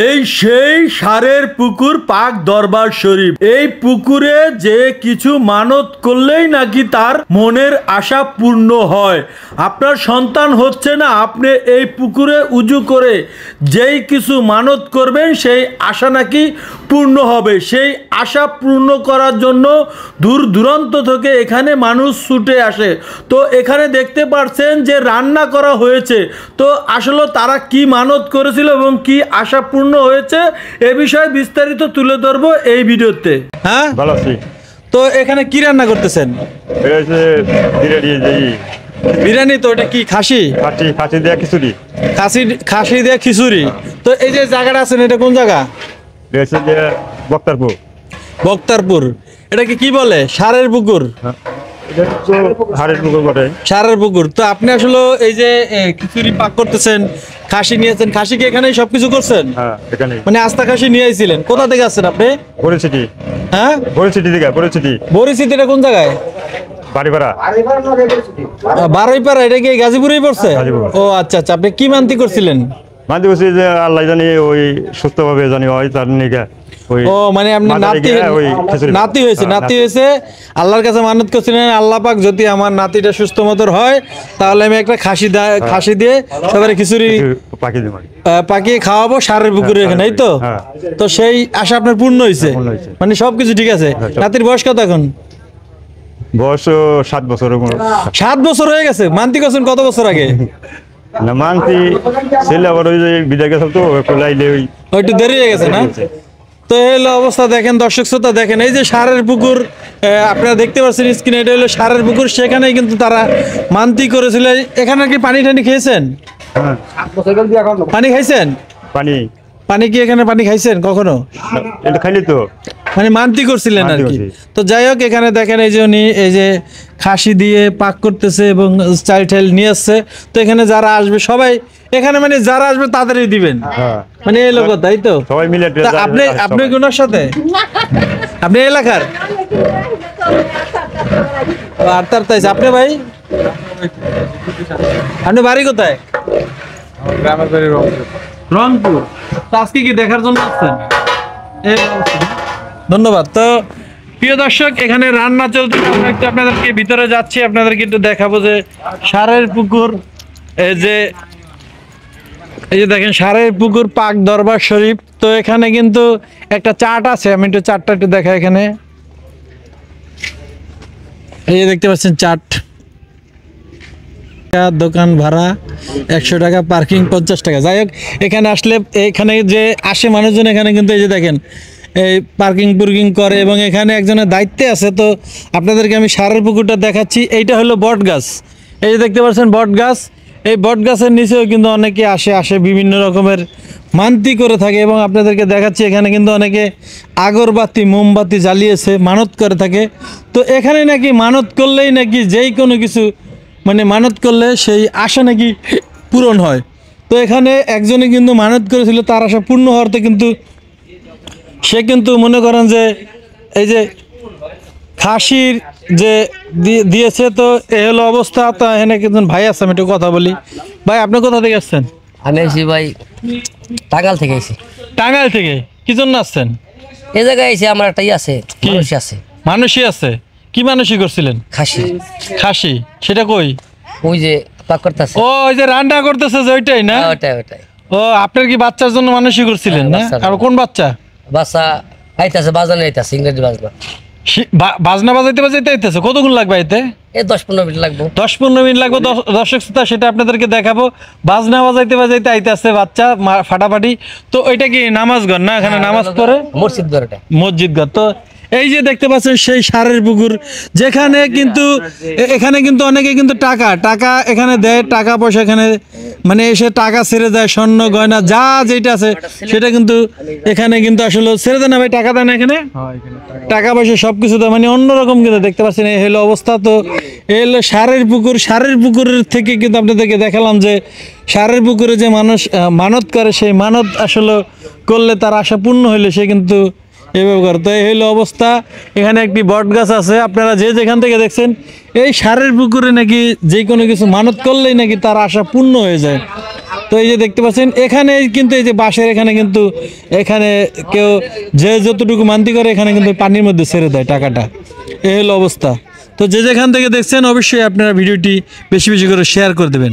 এই সেই সারের পুকুর পাক দরবার শরীফ। এই পুকুরে যে কিছু মানত করলেই নাকি তার মনের আশা পূর্ণ হয়। আপনার সন্তান হচ্ছে না, আপনি এই পুকুরে উজু করে যেই কিছু মানত করবেন সেই আশা নাকি পূর্ণ হবে। সেই আশা পূর্ণ করার জন্য দূর দূরান্ত থেকে এখানে মানুষ ছুটে আসে। তো এখানে দেখতে পাচ্ছেন যে রান্না করা হয়েছে। তো আসলে তারা কি মানত করেছিল এবং কি আশা পূর্ণ হয়েছে এ বিষয়ে বিস্তারিত তুলে ধরবো এই ভিডিওতে। হ্যাঁ, ভালো আছি। তো এখানে কি রান্না করতেছেন? এটা হচ্ছে বিরিয়ানি। তো এটা কি খাসি? খাসি দেয়া খিচুড়ি। খাসি দিয়ে খিচুড়ি। তো এই যে জায়গাটা আছেন এটা কোন জায়গা? এটা হচ্ছে যে বক্তারপুর। বক্তারপুর। এটাকে কি বলে? সারের পুকুর। এটা তো হাড়ের পুকুর বটে। সারের পুকুর। তো আপনি আসলে এই যে খিচুড়ি পাক করতেছেন, খাসি নিয়েছেন, খাসি কি এখানেই সবকিছু করছেন? হ্যাঁ, এখানে। মানে আস্তা খাসি নিয়ে আইছিলেন। কোথা থেকে আসছেন আপনি? বরিচিটি। হ্যাঁ, বরিচিটি থেকে। বরিচিটি। বরিচিটি এটা কোন জায়গায়? বাড়িপাড়া। বারুইপাড়া। এটা কি গাজীপুরেই পড়ছে? গাজীপুর। ও আচ্ছা আচ্ছা। আপনি কি মানতি করছিলেন? মানতে বলছি যে আল্লাহ জানি ওই সুস্থভাবে জানি হয় তার নিকা। ও মানে আপনি নাতি হয়েছে আল্লাহর কাছে মানত করছিলেন, আল্লাহ পাক যদি আমার নাতিটা সুস্থ মতন হয় তাহলে আমি একটা খাসি দিয়ে সবাই খিচুড়ি পাকিয়ে খাওয়াবো সারের পুকুরে এখানে, এই তো? তো সেই আশা আপনার পূর্ণ হয়েছে, মানে সবকিছু ঠিক আছে। নাতির বয়স কত এখন? বয়স 7 বছর। 7 বছর হয়ে গেছে। মানতি করছেন কত বছর আগে? না মানতি ছেলে আবার ওই যে বিদায় গেছে তো একটু দেরি হয়ে গেছে না? তো হলো অবস্থা দেখেন, দর্শক শ্রোতা দেখেন, এই যে সারের পুকুর আপনারা দেখতে পাচ্ছেন স্ক্রিনে, এটা হলো সারের পুকুর। সেখানেই কিন্তু তারা মানতি করেছিল। এখানে কি পানি টানি খেয়েছেন? পানি খাইছেন? পানি কি এখানে পানি খাইছেন কখনো? এটা খাইলি তো, মানে মানতি করছিলেন আর কি। তো যাই হোক, এখানে দেখেন এই যে উনি এই যে খাসি দিয়ে পাক করতেছে এবং চাল ঠাল নিয়ে আসছে। তো এখানে যারা আসবে সবাই এখানে মানে যারা আসবে তাদেরই দিবেন, মানে এই লোক, তাই তো? সবাই মিলে। আপনি কোনার সাথে? আপনি এলাকার? আর তার তাই আপনি ভাই, আপনি বাড়ি কোথায়? গ্রামের বাড়ি রংপুর। তো আজকে কি দেখার জন্য আসছেন? ধন্যবাদ। তো প্রিয় দর্শক, এখানে রান্না চলতে আমরা একটু আপনাদেরকে ভিতরে যাচ্ছি, আপনাদেরকে একটু দেখাবো যে সারের পুকুর। এই যে দেখেন সারের পুকুর পাক দরবার শরীফ। তো এখানে কিন্তু একটা চাট আছে, আমি একটু চাটটা একটু দেখা। এখানে এই যে দেখতে পাচ্ছেন চাট। দোকান ভাড়া 100 টাকা, পার্কিং 50 টাকা। যাই হোক, এখানে আসলে এখানে যে আসে মানুষজন, এখানে কিন্তু এই যে দেখেন এই পার্কিং করে এবং এখানে একজনের দায়িত্বে আছে। তো আপনাদেরকে আমি সারের পুকুরটা দেখাচ্ছি। এইটা হলো বট গাছ। এই যে দেখতে পাচ্ছেন বট গাছ। এই বট গাছের নিচেও কিন্তু অনেকে আসে বিভিন্ন রকমের মানতি করে থাকে এবং আপনাদেরকে দেখাচ্ছি এখানে কিন্তু অনেকে আগরবাতি মোমবাতি জ্বালিয়েছে, মানত করে থাকে। তো এখানে নাকি মানত করলেই নাকি যেই কোনো কিছু মানে মানত করলে সেই আশা নাকি পূরণ হয়। তো এখানে একজনে কিন্তু মানত করেছিল, তার আশা পূর্ণ হওয়াতে কিন্তু সে কিন্তু মনে করেন যে এই যে খাসির যে দিয়েছে। তো এ হলো অবস্থা। তো এখানে কিন্তু ভাই আছে, আমি একটু কথা বলি। ভাই, আপনি কোথা থেকে আসছেন? আমি আসছি ভাই টাঙ্গাইল থেকে। টাঙ্গাইল থেকে কি জন্য আসছেন? এই জায়গায় এসে আমার একটা মানুষই আছে। কি মানুষই করছিলেন? খাসি। সেটা কই? ওই যে পাক করতেছে। ও ওই যে রান্না করতেছে যে ওইটাই না? ওটাই। ও আপনার কি বাচ্চার জন্য মানুষই করছিলেন না? আর কোন বাচ্চা? আইতাছে বাজানো, আইতাছে ইংরেজি বাজনা বাজাইতে আইতেছে। কতক্ষণ লাগবে আইতে? 10-15 মিনিট লাগবে। 10-15 মিনিট লাগবে। দর্শক শ্রোতা, সেটা আপনাদেরকে দেখাবো। বাজনা বাজাইতে আইতেছে বাচ্চা ফাটাফাটি। তো ওইটা কি নামাজঘর না? এখানে নামাজ পড়ে মসজিদ ঘর। তো এই যে দেখতে পাচ্ছেন সেই সারের পুকুর, যেখানে কিন্তু এখানে কিন্তু অনেকে কিন্তু টাকা এখানে দেয়, টাকা পয়সা এখানে মানে এসে টাকা ছেড়ে দেয়, স্বর্ণ গয়না যা যেটা আছে সেটা কিন্তু এখানে কিন্তু আসলে ছেড়ে দেয় না ভাই, টাকা দেয় না এখানে, টাকা পয়সা সবকিছু দেয়, মানে অন্যরকম কিন্তু দেখতে পাচ্ছেন এই হলো অবস্থা। তো এই হলো সারের পুকুর। সারের পুকুরের থেকে কিন্তু আপনাদেরকে দেখালাম যে সারের পুকুরে যে মানুষ মানত করে, সেই মানত আসলে করলে তার আশা পূর্ণ হইলে সে কিন্তু এভাবে করে। তো এই হলো অবস্থা। এখানে একটি বট গাছ আছে। আপনারা যে যেখান থেকে দেখছেন এই সারের পুকুরে নাকি যে কোনো কিছু মানত করলেই নাকি তার আশা পূর্ণ হয়ে যায়। তো তো এই যে দেখতে পাচ্ছেন এখানে কিন্তু এই যে বাঁশের এখানে কিন্তু এখানে কেউ যে যতটুকু মান্তি করে এখানে কিন্তু পানির মধ্যে ছেড়ে দেয় টাকাটা, এই হলো অবস্থা। তো যে যেখান থেকে দেখছেন অবশ্যই আপনারা ভিডিওটি বেশি বেশি করে শেয়ার করে দেবেন।